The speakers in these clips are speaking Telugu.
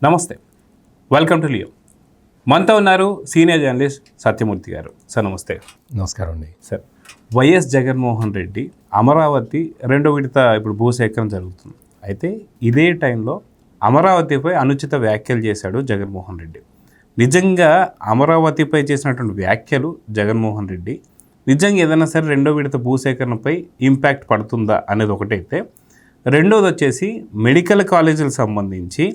నమస్తే, వెల్కమ్ టు లియో. మనతో ఉన్నారు సీనియర్ జర్నలిస్ట్ సత్యమూర్తి గారు. సార్ నమస్తే. నమస్కారం అండి. సార్, వైఎస్ జగన్మోహన్ రెడ్డి అమరావతి రెండో విడత ఇప్పుడు భూసేకరణ జరుగుతుంది. అయితే ఇదే టైంలో అమరావతిపై అనుచిత వ్యాఖ్యలు చేశాడు జగన్మోహన్ రెడ్డి. నిజంగా అమరావతిపై చేసినటువంటి వ్యాఖ్యలు జగన్మోహన్ రెడ్డి నిజంగా ఏదైనా సరే రెండో విడత భూసేకరణపై ఇంపాక్ట్ పడుతుందా అనేది ఒకటైతే, రెండోది వచ్చేసి మెడికల్ కాలేజీలకు సంబంధించి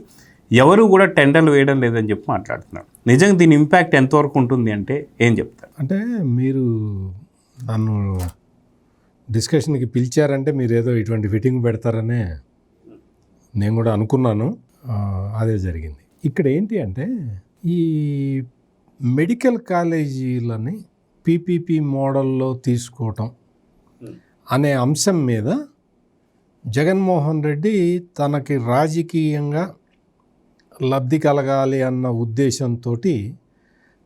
ఎవరు కూడా టెండర్లు వేయడం లేదని చెప్పి మాట్లాడుతున్నారు. నిజంగా దీని ఇంపాక్ట్ ఎంతవరకు ఉంటుంది అంటే ఏం చెప్తారు? అంటే మీరు నన్ను డిస్కషన్కి పిలిచారంటే మీరు ఏదో ఇటువంటి ఫిట్టింగ్ పెడతారనే నేను కూడా అనుకున్నాను. అదే జరిగింది. ఇక్కడ ఏంటి అంటే, ఈ మెడికల్ కాలేజీలని పీపీపీ మోడల్లో తీసుకోవటం అనే అంశం మీద జగన్మోహన్ రెడ్డి తనకి రాజకీయంగా లబ్ధి కలగాలి అన్న ఉద్దేశంతో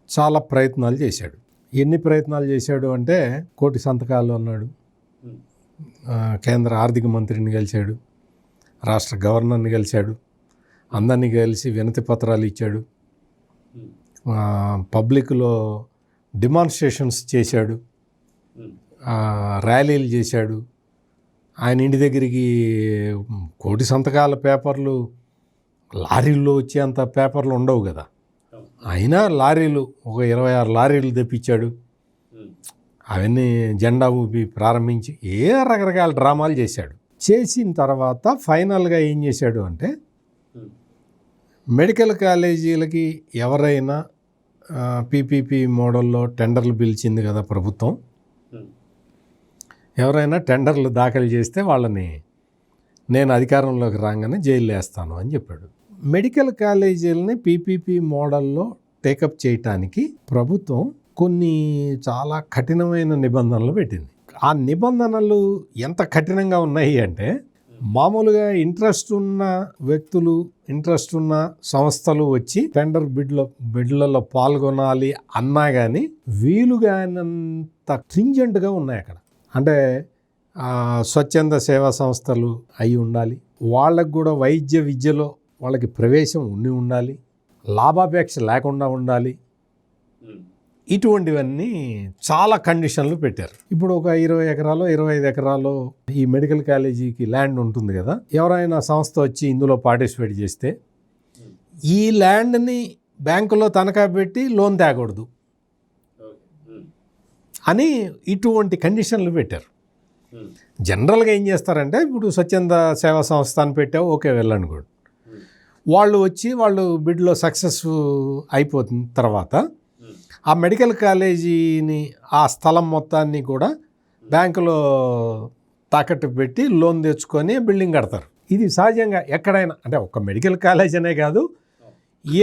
చాలా ప్రయత్నాలు చేశాడు. ఎన్ని ప్రయత్నాలు చేశాడు అంటే, 1 కోటి సంతకాలు అన్నాడు, కేంద్ర ఆర్థిక మంత్రిని కలిశాడు, రాష్ట్ర గవర్నర్ని కలిశాడు, అందరినీ కలిసి వినతి పత్రాలు ఇచ్చాడు, పబ్లిక్లో డిమాన్స్ట్రేషన్స్ చేశాడు, ర్యాలీలు చేశాడు. ఆయన ఇంటి దగ్గరికి 1 కోటి సంతకాల పేపర్లు లారీల్లో వచ్చేంత పేపర్లు ఉండవు కదా, అయినా లారీలు ఒక 26 లారీలు తెప్పించాడు. అవన్నీ జెండా ఊపి ప్రారంభించి రకరకాల డ్రామాలు చేశాడు. చేసిన తర్వాత ఫైనల్గా ఏం చేశాడు అంటే, మెడికల్ కాలేజీలకి ఎవరైనా పీపీపీ మోడల్లో టెండర్లు పిలిచింది కదా ప్రభుత్వం, ఎవరైనా టెండర్లు దాఖలు చేస్తే వాళ్ళని నేను అధికారంలోకి రాగానే జైలు వేస్తాను అని చెప్పాడు. మెడికల్ కాలేజీలని పీపీపీ మోడల్లో టేకప్ చేయటానికి ప్రభుత్వం కొన్ని చాలా కఠినమైన నిబంధనలు పెట్టింది. ఆ నిబంధనలు ఎంత కఠినంగా ఉన్నాయి అంటే, మామూలుగా ఇంట్రెస్ట్ ఉన్న వ్యక్తులు, ఇంట్రెస్ట్ ఉన్న సంస్థలు వచ్చి టెండర్ బిడ్లలో పాల్గొనాలి అన్నా కానీ వీలుగానంత స్ట్రింజెంట్గా ఉన్నాయి అక్కడ. అంటే స్వచ్ఛంద సేవా సంస్థలు అయి ఉండాలి, వాళ్ళకు కూడా వైద్య విద్యలో వాళ్ళకి ప్రవేశం ఉండాలి, లాభాపేక్ష లేకుండా ఉండాలి. ఇటువంటివన్నీ చాలా కండిషన్లు పెట్టారు. ఇప్పుడు ఒక 20 ఎకరాలు 25 ఎకరాలు ఈ మెడికల్ కాలేజీకి ల్యాండ్ ఉంటుంది కదా, ఎవరైనా సంస్థ వచ్చి ఇందులో పార్టిసిపేట్ చేస్తే ఈ ల్యాండ్ని బ్యాంకులో తనఖా పెట్టి లోన్ తేకూడదు అని ఇటువంటి కండిషన్లు పెట్టారు. జనరల్గా ఏం చేస్తారంటే, ఇప్పుడు స్వచ్ఛంద సేవా సంస్థ అని పెట్టావు, ఓకే వెళ్ళండి కూడా, వాళ్ళు వచ్చి వాళ్ళు బిడ్లో సక్సెస్ అయిపోతున్న తర్వాత ఆ మెడికల్ కాలేజీని ఆ స్థలం మొత్తాన్ని కూడా బ్యాంకులో తాకట్టు పెట్టి లోన్ తెచ్చుకొని బిల్డింగ్ కడతారు. ఇది సహజంగా ఎక్కడైనా, అంటే ఒక మెడికల్ కాలేజ్ అనే కాదు,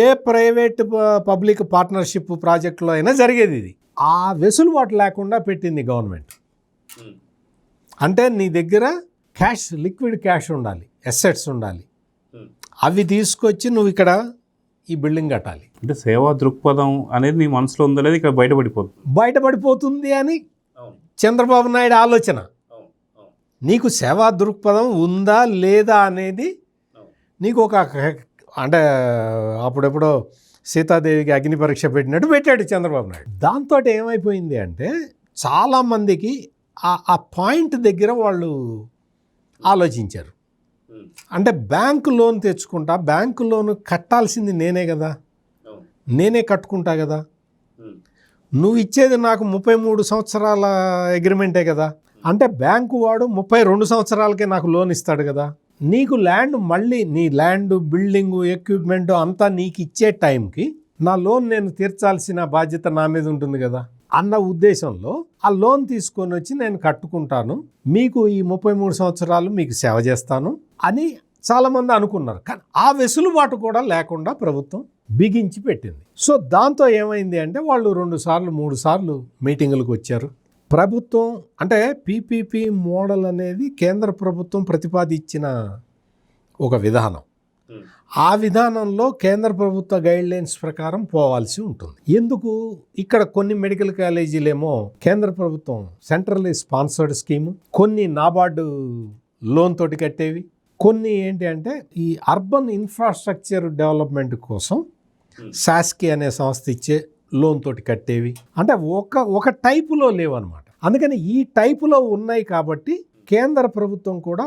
ఏ ప్రైవేట్ పబ్లిక్ పార్ట్నర్షిప్ ప్రాజెక్టులో అయినా జరిగేది ఇది. ఆ వెసులుబాటు లేకుండా పెట్టింది గవర్నమెంట్. అంటే నీ దగ్గర క్యాష్, లిక్విడ్ క్యాష్ ఉండాలి, అసెట్స్ ఉండాలి, అవి తీసుకొచ్చి నువ్వు ఇక్కడ ఈ బిల్డింగ్ కట్టాలి. అంటే సేవా దృక్పథం అనేది నీ మనసులో ఉందో లేదు ఇక్కడ బయటపడిపోతుంది అని చంద్రబాబు నాయుడు ఆలోచన. నీకు సేవా దృక్పథం ఉందా లేదా అనేది నీకు ఒక, అంటే అప్పుడెప్పుడో సీతాదేవికి అగ్ని పరీక్ష పెట్టాడు చంద్రబాబు నాయుడు. దాంతో ఏమైపోయింది అంటే, చాలామందికి ఆ పాయింట్ దగ్గర వాళ్ళు ఆలోచించారు. అంటే బ్యాంకు లోన్ తెచ్చుకుంటా, బ్యాంకు లోన్ కట్టాల్సింది నేనే కదా, నేనే కట్టుకుంటా కదా, నువ్వు ఇచ్చేది నాకు 33 సంవత్సరాల అగ్రిమెంటే కదా, అంటే బ్యాంకు వాడు 32 సంవత్సరాలకే నాకు లోన్ ఇస్తాడు కదా, నీకు ల్యాండ్ మళ్ళీ నీ ల్యాండ్, బిల్డింగు, ఎక్విప్మెంట్ అంతా నీకు ఇచ్చే టైంకి నా లోన్ నేను తీర్చాల్సిన బాధ్యత నా మీద ఉంటుంది కదా అన్న ఉద్దేశంలో ఆ లోన్ తీసుకొని వచ్చి నేను కట్టుకుంటాను, మీకు ఈ 33 సంవత్సరాలు మీకు సేవ చేస్తాను అని చాలామంది అనుకున్నారు. కానీ ఆ వెసులుబాటు కూడా లేకుండా ప్రభుత్వం బిగించి పెట్టింది. సో దాంతో ఏమైంది అంటే, వాళ్ళు 2 సార్లు 3 సార్లు మీటింగులకు వచ్చారు. ప్రభుత్వం అంటే పీపీపీ మోడల్ అనేది కేంద్ర ప్రభుత్వం ప్రతిపాదించిన ఒక విధానం. ఆ విధానంలో కేంద్ర ప్రభుత్వ గైడ్లైన్స్ ప్రకారం పోవాల్సి ఉంటుంది. ఎందుకు, ఇక్కడ కొన్ని మెడికల్ కాలేజీలేమో కేంద్ర ప్రభుత్వం సెంట్రల్లీ స్పాన్సర్డ్ స్కీము, కొన్ని నాబార్డు లోన్ తోటి కట్టేవి, కొన్ని ఏంటి అంటే ఈ అర్బన్ ఇన్ఫ్రాస్ట్రక్చర్ డెవలప్మెంట్ కోసం శాస్కి అనే సంస్థ ఇచ్చే లోన్ తోటి కట్టేవి అంటే ఒక టైపులో లేవన్నమాట. అందుకని ఈ టైపులో ఉన్నాయి కాబట్టి కేంద్ర ప్రభుత్వం కూడా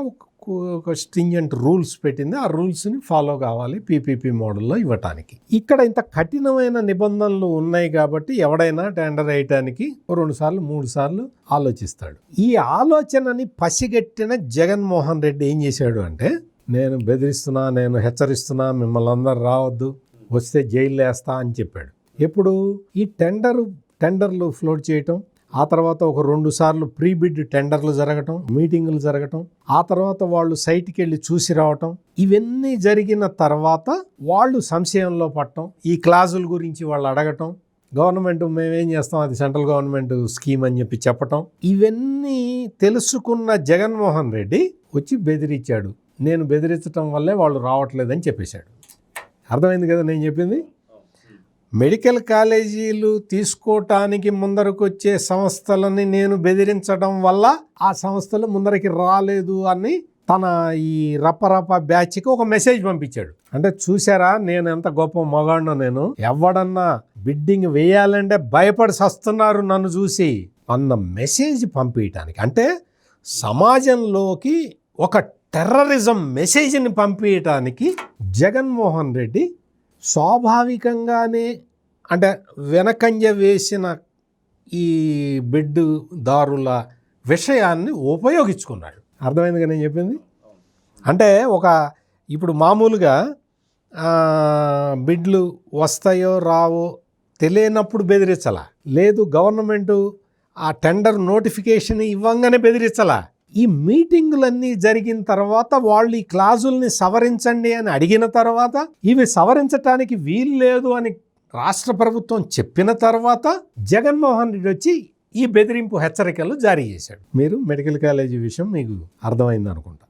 ఒక స్ట్రింజెంట్ రూల్స్ పెట్టింది. ఆ రూల్స్ని ఫాలో కావాలి పీపీపీ మోడల్లో ఇవ్వటానికి. ఇక్కడ ఇంత కఠినమైన నిబంధనలు ఉన్నాయి కాబట్టి ఎవడైనా టెండర్ వేయటానికి 2 సార్లు 3 సార్లు ఆలోచిస్తాడు. ఈ ఆలోచనని పసిగట్టిన జగన్మోహన్ రెడ్డి ఏం చేశాడు అంటే, నేను బెదిరిస్తున్నా, నేను హెచ్చరిస్తున్నా, మిమ్మల్ని అందరు రావద్దు, వస్తే జైలు వేస్తా అని చెప్పాడు. ఎప్పుడు ఈ టెండర్లు ఫ్లోట్ చేయటం, ఆ తర్వాత ఒక 2 సార్లు ప్రీ బిడ్ టెండర్లు జరగటం, మీటింగులు జరగటం, ఆ తర్వాత వాళ్ళు సైట్కి వెళ్ళి చూసి రావటం, ఇవన్నీ జరిగిన తర్వాత వాళ్ళు సంశయంలో పడటం, ఈ క్లాజుల గురించి వాళ్ళు అడగటం, గవర్నమెంట్ మేమేం చేస్తాం, అది సెంట్రల్ గవర్నమెంట్ స్కీమ్ అని చెప్పి చెప్పటం, ఇవన్నీ తెలుసుకున్న జగన్మోహన్ రెడ్డి వచ్చి బెదిరించాడు. నేను బెదిరించడం వల్లే వాళ్ళు రావట్లేదని చెప్పేశాడు. అర్థమైంది కదా నేను చెప్పింది? మెడికల్ కాలేజీలు తీసుకోవటానికి ముందరకు వచ్చే సంస్థలని నేను బెదిరించడం వల్ల ఆ సంస్థలు ముందరికి రాలేదు అని తన ఈ రప్ప బ్యాచ్కి ఒక మెసేజ్ పంపించాడు. అంటే చూసారా నేను ఎంత గొప్ప మగాడినో, నేను ఎవడన్నా బిడ్డింగ్ వేయాలంటే భయపడి సస్తున్నారు నన్ను చూసి అన్న మెసేజ్ పంపించడానికి, అంటే సమాజంలోకి ఒక టెర్రరిజం మెసేజ్ని పంపించడానికి జగన్మోహన్ రెడ్డి స్వాభావికంగానే అంటే వెనకంజ వేసిన ఈ బిడ్డుదారుల విషయాన్ని ఉపయోగించుకున్నాడు. అర్థమైందిగా నేను చెప్పింది? అంటే ఇప్పుడు మామూలుగా బిడ్లు వస్తాయో రావో తెలియనప్పుడు బెదిరించాలా, లేదు గవర్నమెంటు ఆ టెండర్ నోటిఫికేషన్ ఇవ్వంగానే బెదిరించాలా. ఈ మీటింగులన్నీ జరిగిన తర్వాత వాళ్ళు ఈ క్లాజుల్ని సవరించండి అని అడిగిన తర్వాత, ఇవి సవరించటానికి వీలు లేదు అని రాష్ట్ర ప్రభుత్వం చెప్పిన తర్వాత జగన్మోహన్ రెడ్డి వచ్చి ఈ బెదిరింపు హెచ్చరికలు జారీ చేశాడు. మీరు మెడికల్ కాలేజీ విషయం మీకు అర్థమైంది అనుకుంటా.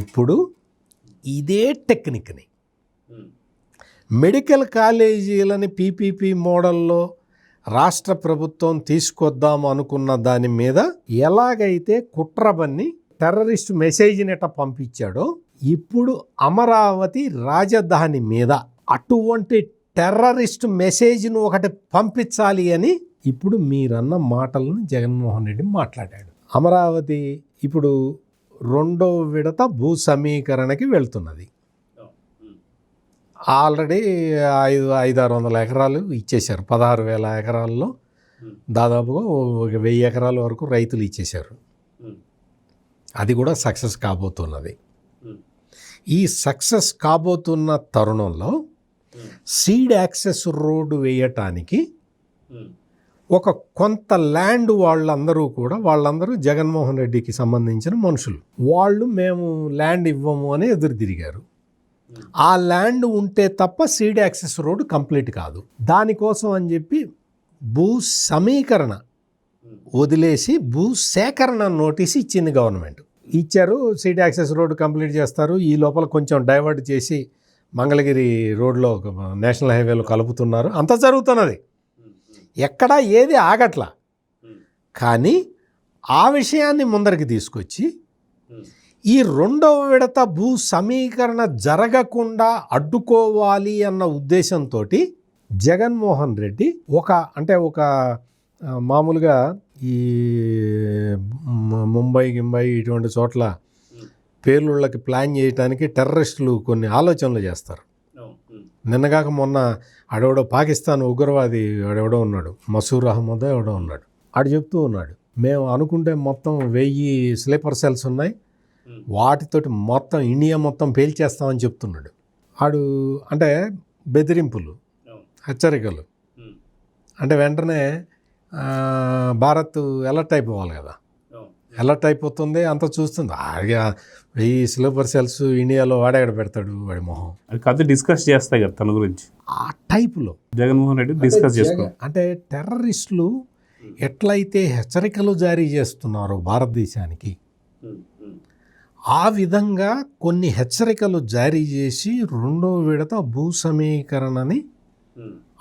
ఇప్పుడు ఇదే టెక్నిక్ని మెడికల్ కాలేజీలని పీపీపీ మోడల్లో రాష్ట్ర ప్రభుత్వం తీసుకొద్దాము అనుకున్న దాని మీద ఎలాగైతే కుట్రబన్ని టెర్రరిస్ట్ మెసేజ్ని ఎట్లా పంపించాడో, ఇప్పుడు అమరావతి రాజధాని మీద అటువంటి టెర్రరిస్ట్ మెసేజ్ను ఒకటి పంపించాలి అని ఇప్పుడు మీరన్న మాటలను జగన్మోహన్ రెడ్డి మాట్లాడాడు. అమరావతి ఇప్పుడు 2వ విడత భూ సమీకరణకి వెళ్తున్నది. ఆల్రెడీ 500-600 ఎకరాలు ఇచ్చేశారు. 16,000 ఎకరాల్లో దాదాపుగా 1000 ఎకరాల వరకు రైతులు ఇచ్చేశారు. అది కూడా సక్సెస్ కాబోతున్నది. ఈ సక్సెస్ కాబోతున్న తరుణంలో సీడ్ యాక్సెస్ రోడ్డు వేయటానికి ఒక కొంత ల్యాండ్ వాళ్ళందరూ జగన్మోహన్ రెడ్డికి సంబంధించిన మనుషులు. వాళ్ళు మేము ల్యాండ్ ఇవ్వము అని ఎదురు తిరిగారు. ఆ ల్యాండ్ ఉంటే తప్ప సీడ్ యాక్సెస్ రోడ్డు కంప్లీట్ కాదు. దానికోసం అని చెప్పి భూ సమీకరణ వదిలేసి భూ సేకరణ నోటీస్ ఇచ్చింది గవర్నమెంట్. ఇచ్చారు, సీడ్ యాక్సెస్ రోడ్డు కంప్లీట్ చేస్తారు, ఈ లోపల కొంచెం డైవర్ట్ చేసి మంగళగిరి రోడ్లో నేషనల్ హైవేలో కలుపుతున్నారు. అంతా జరుగుతున్నది, ఎక్కడా ఏది ఆగట్లా. కానీ ఆ విషయాన్ని ముందరికి తీసుకొచ్చి ఈ 2వ విడత భూ సమీకరణ జరగకుండా అడ్డుకోవాలి అన్న ఉద్దేశంతో జగన్మోహన్ రెడ్డి ఒక మామూలుగా ఈ ముంబై ఇటువంటి చోట్ల పేలుళ్ళకి ప్లాన్ చేయడానికి టెర్రరిస్టులు కొన్ని ఆలోచనలు చేస్తారు. నిన్నగాక మొన్న ఆడెవడో పాకిస్తాన్ ఉగ్రవాది ఆడెవడో ఉన్నాడు, మసూర్ అహ్మద్ ఎవడో ఉన్నాడు, ఆడు చెప్తూ ఉన్నాడు, మేము అనుకుంటే మొత్తం 1000 స్లీపర్ సెల్స్ ఉన్నాయి, వాటితోటి మొత్తం ఇండియా మొత్తం పేల్చేస్తామని చెప్తున్నాడు. ఆడు అంటే బెదిరింపులు, హెచ్చరికలు, అంటే వెంటనే భారత్ అలర్ట్ అయిపోవాలి కదా, అలర్ట్ అయిపోతుంది, అంత చూస్తుంది. 1000 స్లీపర్ సెల్స్ ఇండియాలో వాడేక్కడ పెడతాడు వాడి మొహం. అది కథ డిస్కస్ చేస్తాయి కదా తన గురించి, ఆ టైపులో జగన్మోహన్ రెడ్డి డిస్కస్ చేస్తాడు. అంటే టెర్రరిస్టులు ఎట్లయితే హెచ్చరికలు జారీ చేస్తున్నారో భారతదేశానికి, ఆ విధంగా కొన్ని హెచ్చరికలు జారీ చేసి 2వ విడత భూ సమీకరణని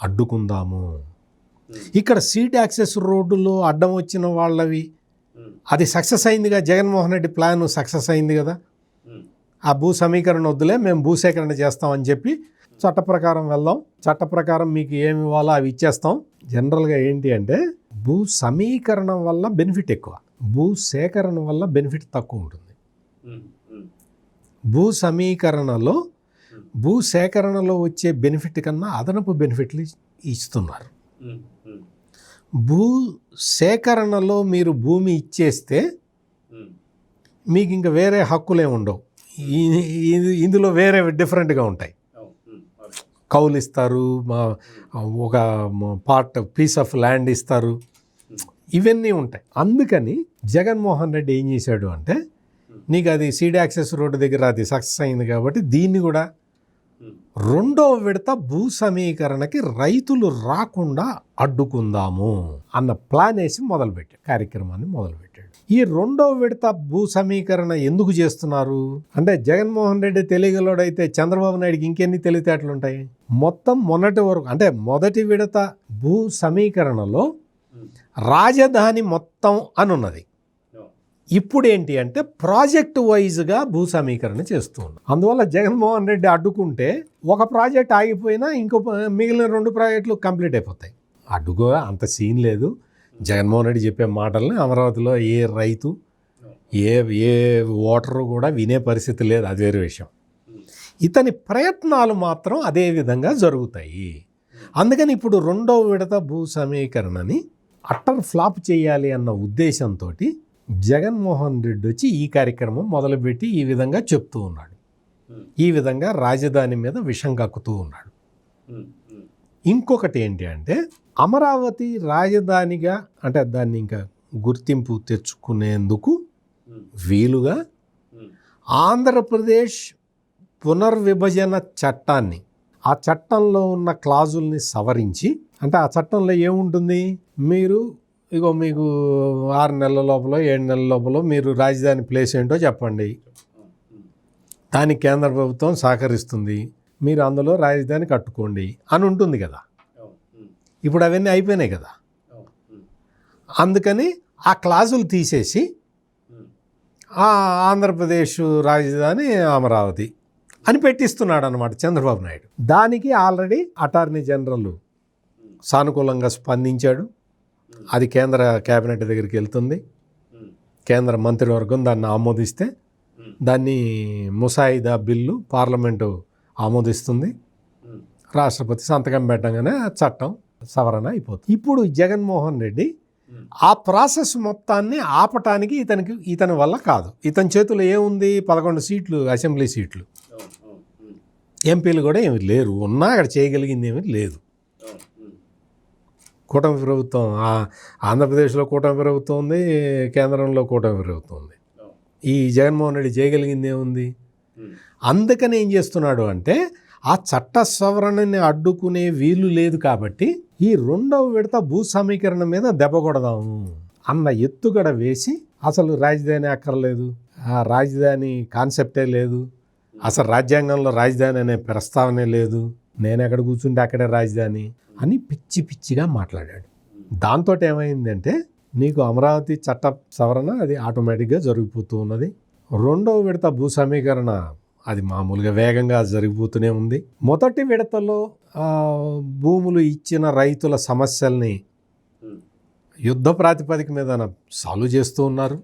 అడ్డుకుందాము. ఇక్కడ సీడ్ యాక్సెస్ రోడ్డులో అడ్డం వచ్చిన వాళ్ళవి అది సక్సెస్ అయిందిగా, జగన్మోహన్ రెడ్డి ప్లాన్ సక్సెస్ అయింది కదా, ఆ భూ సమీకరణ వద్దులే, మేము భూసేకరణ చేస్తామని చెప్పి చట్ట ప్రకారం వెళ్దాం, చట్ట ప్రకారం మీకు ఏమి ఇవ్వాలో అవి ఇచ్చేస్తాం. జనరల్గా ఏంటి అంటే భూ సమీకరణం వల్ల బెనిఫిట్ ఎక్కువ, భూ సేకరణ వల్ల బెనిఫిట్ తక్కువ ఉంటుంది. భూ సమీకరణలో భూ సేకరణలో వచ్చే బెనిఫిట్ కన్నా అదనపు బెనిఫిట్లు ఇస్తున్నారు. భూ సేకరణలో మీరు భూమి ఇచ్చేస్తే మీకు ఇంకా వేరే హక్కులే ఉండవు. ఇందులో వేరే డిఫరెంట్గా ఉంటాయి. కౌలు ఇస్తారు, ఒక పార్ట్ పీస్ ఆఫ్ ల్యాండ్ ఇస్తారు, ఇవన్నీ ఉంటాయి. అందుకని జగన్మోహన్ రెడ్డి ఏం చేశాడు అంటే నీకు అది సీడ్ యాక్సెస్ రోడ్డు దగ్గర అది సక్సెస్ అయింది కాబట్టి దీన్ని కూడా రెండో విడత భూ సమీకరణకి రైతులు రాకుండా అడ్డుకుందాము అన్న ప్లాన్ వేసి కార్యక్రమాన్ని మొదలుపెట్టాడు. ఈ రెండో విడత భూ సమీకరణ ఎందుకు చేస్తున్నారు అంటే జగన్మోహన్ రెడ్డి తెలియగలడైతే చంద్రబాబు నాయుడికి ఇంకెన్ని తెలివితేటలు ఉంటాయి. మొత్తం మొన్నటి వరకు అంటే మొదటి విడత భూ సమీకరణలో రాజధాని మొత్తం అని ఉన్నది. ఇప్పుడు ఏంటి అంటే ప్రాజెక్ట్ వైజ్గా భూ సమీకరణ చేస్తూ ఉన్నాం. అందువల్ల జగన్మోహన్ రెడ్డి అడ్డుకుంటే ఒక ప్రాజెక్ట్ ఆగిపోయినా ఇంకో మిగిలిన 2 ప్రాజెక్టులు కంప్లీట్ అయిపోతాయి. అడ్డుకో అంత సీన్ లేదు. జగన్మోహన్ రెడ్డి చెప్పే మాటల్ని అమరావతిలో ఏ రైతు ఏ ఓటరు కూడా వినే పరిస్థితి లేదు, అది వేరే విషయం. ఇతని ప్రయత్నాలు మాత్రం అదే విధంగా జరుగుతాయి. అందుకని ఇప్పుడు రెండో విడత భూ సమీకరణని అట్టర్ ఫ్లాప్ చేయాలి అన్న ఉద్దేశంతో జగన్మోహన్ రెడ్డి వచ్చి ఈ కార్యక్రమం మొదలుపెట్టి ఈ విధంగా చెప్తూ ఉన్నాడు. ఈ విధంగా రాజధాని మీద విషం కక్కుతూ ఉన్నాడు. ఇంకొకటి ఏంటి అంటే అమరావతి రాజధానిగా అంటే దాన్ని ఇంకా గుర్తింపు తెచ్చుకునేందుకు వీలుగా ఆంధ్రప్రదేశ్ పునర్విభజన చట్టాన్ని, ఆ చట్టంలో ఉన్న క్లాజుల్ని సవరించి, అంటే ఆ చట్టంలో ఏముంటుంది, మీకు 6 నెలల లోపల 7 నెలల లోపల మీరు రాజధాని ప్లేస్ ఏంటో చెప్పండి, దానికి కేంద్ర ప్రభుత్వం సహకరిస్తుంది, మీరు అందులో రాజధాని కట్టుకోండి అని ఉంటుంది కదా. ఇప్పుడు అవన్నీ అయిపోయినాయి కదా. అందుకని ఆ క్లాజులు తీసేసి ఆంధ్రప్రదేశ్ రాజధాని అమరావతి అని పెట్టిస్తున్నాడు అన్నమాట చంద్రబాబు నాయుడు. దానికి ఆల్రెడీ అటార్నీ జనరల్ సానుకూలంగా స్పందించాడు. అది కేంద్ర కేబినెట్ దగ్గరికి వెళ్తుంది. కేంద్ర మంత్రివర్గం దాన్ని ఆమోదిస్తే దాన్ని ముసాయిదా బిల్లు పార్లమెంటు ఆమోదిస్తుంది. రాష్ట్రపతి సంతకం పెట్టగానే చట్టం సవరణ అయిపోతుంది. ఇప్పుడు జగన్మోహన్ రెడ్డి ఆ ప్రాసెస్ మొత్తాన్ని ఆపటానికి ఇతని వల్ల కాదు. ఇతని చేతిలో ఏముంది, 11 సీట్లు అసెంబ్లీ సీట్లు, ఎంపీలు కూడా ఏమి లేరు, ఉన్నా అక్కడ చేయగలిగింది ఏమీ లేదు. కూటమి ప్రభుత్వం ఆంధ్రప్రదేశ్లో కూటమి ప్రభుత్వం ఉంది, కేంద్రంలో కూటమి ప్రభుత్వం ఉంది. ఈ జగన్మోహన్ రెడ్డి చేయగలిగింది ఏముంది. అందుకని ఏం చేస్తున్నాడు అంటే ఆ చట్ట సవరణని అడ్డుకునే వీలు లేదు కాబట్టి ఈ రెండవ విడత భూ సమీకరణ మీద దెబ్బ కొడదాము అన్న ఎత్తుగడ వేసి, అసలు రాజధాని అక్కర్లేదు, ఆ రాజధాని కాన్సెప్టే లేదు, అసలు రాజ్యాంగంలో రాజధాని అనే ప్రస్తావనే లేదు, నేను ఎక్కడ కూర్చుంటే అక్కడే రాజధాని అని పిచ్చి పిచ్చిగా మాట్లాడాడు. దాంతో ఏమైందంటే నీకు అమరావతి చట్ట సవరణ అది ఆటోమేటిక్గా జరిగిపోతూ ఉన్నది. రెండవ విడత భూ సమీకరణ అది మామూలుగా వేగంగా జరిగిపోతూనే ఉంది. మొదటి విడతలో భూములు ఇచ్చిన రైతుల సమస్యల్ని యుద్ధ ప్రాతిపదిక మీద సాల్వ్ చేస్తూ ఉన్నారు.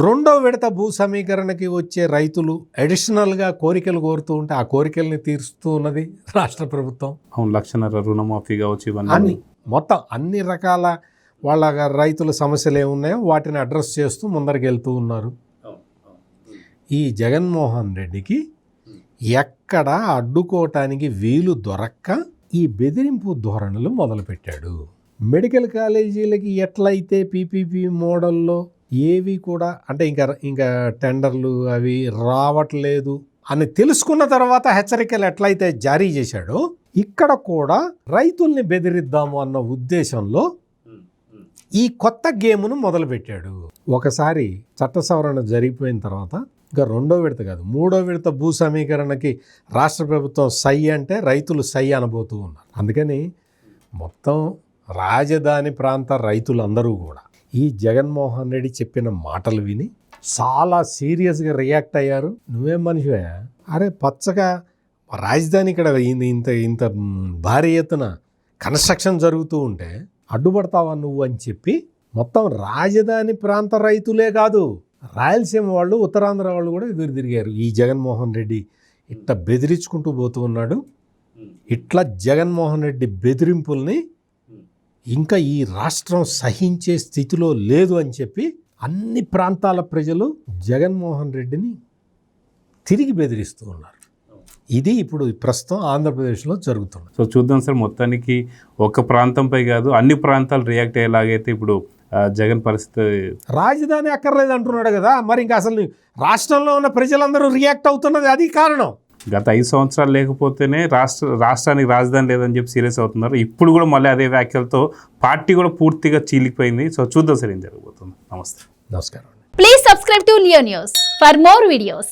రెండో విడత భూ సమీకరణకి వచ్చే రైతులు అడిషనల్గా కోరికలు కోరుతూ ఉంటే ఆ కోరికల్ని తీరుస్తూ ఉన్నది రాష్ట్ర ప్రభుత్వం. 1,00,000 రుణమాఫీ కావచ్చు, ఇవన్నీ అన్ని మొత్తం అన్ని రకాల వాళ్ళ రైతుల సమస్యలు ఏమున్నాయో వాటిని అడ్రస్ చేస్తూ ముందరికి వెళ్తూ ఉన్నారు. ఈ జగన్మోహన్ రెడ్డికి ఎక్కడ అడ్డుకోవటానికి వీలు దొరక్క ఈ బెదిరింపు ధోరణులు మొదలుపెట్టాడు. మెడికల్ కాలేజీలకి ఎట్లయితే పీపీపీ మోడల్లో ఏవి కూడా అంటే ఇంకా టెండర్లు అవి రావట్లేదు అని తెలుసుకున్న తర్వాత హెచ్చరికలు ఎట్లయితే జారీ చేశాడో ఇక్కడ కూడా రైతుల్ని బెదిరిద్దాము అన్న ఉద్దేశంలో ఈ కొత్త గేమ్ను మొదలుపెట్టాడు. ఒకసారి చట్ట సవరణ జరిగిపోయిన తర్వాత ఇంకా రెండో విడత కాదు, మూడో విడత భూ సమీకరణకి రాష్ట్ర ప్రభుత్వం సై అంటే రైతులు సై అనబోతూ ఉన్నారు. అందుకని మొత్తం రాజధాని ప్రాంత రైతులందరూ కూడా ఈ జగన్మోహన్ రెడ్డి చెప్పిన మాటలు విని చాలా సీరియస్గా రియాక్ట్ అయ్యారు. నువ్వేం మనిషివే, అరే పచ్చగా రాజధాని ఇక్కడ ఇంత ఇంత భారీ ఎత్తున కన్స్ట్రక్షన్ జరుగుతూ ఉంటే అడ్డుపడతావా నువ్వు అని చెప్పి మొత్తం రాజధాని ప్రాంత రైతులే కాదు, రాయలసీమ వాళ్ళు, ఉత్తరాంధ్ర వాళ్ళు కూడా ఎదురు తిరిగారు. ఈ జగన్మోహన్ రెడ్డి ఇట్లా బెదిరించుకుంటూ పోతూ ఉన్నాడు. ఇట్లా జగన్మోహన్ రెడ్డి బెదిరింపుల్ని ఇంకా ఈ రాష్ట్రం సహించే స్థితిలో లేదు అని చెప్పి అన్ని ప్రాంతాల ప్రజలు జగన్మోహన్ రెడ్డిని తిరిగి బెదిరిస్తూ ఉన్నారు. ఇది ఇప్పుడు ప్రస్తుతం ఆంధ్రప్రదేశ్లో జరుగుతుంది. సో చూద్దాం సార్, మొత్తానికి ఒక ప్రాంతంపై కాదు అన్ని ప్రాంతాలు రియాక్ట్ అయ్యేలాగైతే ఇప్పుడు జగన్ పరిస్థితి. రాజధాని అక్కర్లేదు అంటున్నాడు కదా, మరి ఇంకా అసలు రాష్ట్రంలో ఉన్న ప్రజలందరూ రియాక్ట్ అవుతున్నది అది కారణం. గత 5 సంవత్సరాలు లేకపోతేనే రాష్ట్రానికి రాజధాని లేదని చెప్పి సీరియస్ అవుతున్నారు. ఇప్పుడు కూడా మళ్ళీ అదే వ్యాఖ్యలతో పార్టీ కూడా పూర్తిగా చీలిపోయింది. సో చూద్దాం సార్ ఏం జరగబోతుంది. నమస్తే. నమస్కారం. Please subscribe to Leo News for more videos.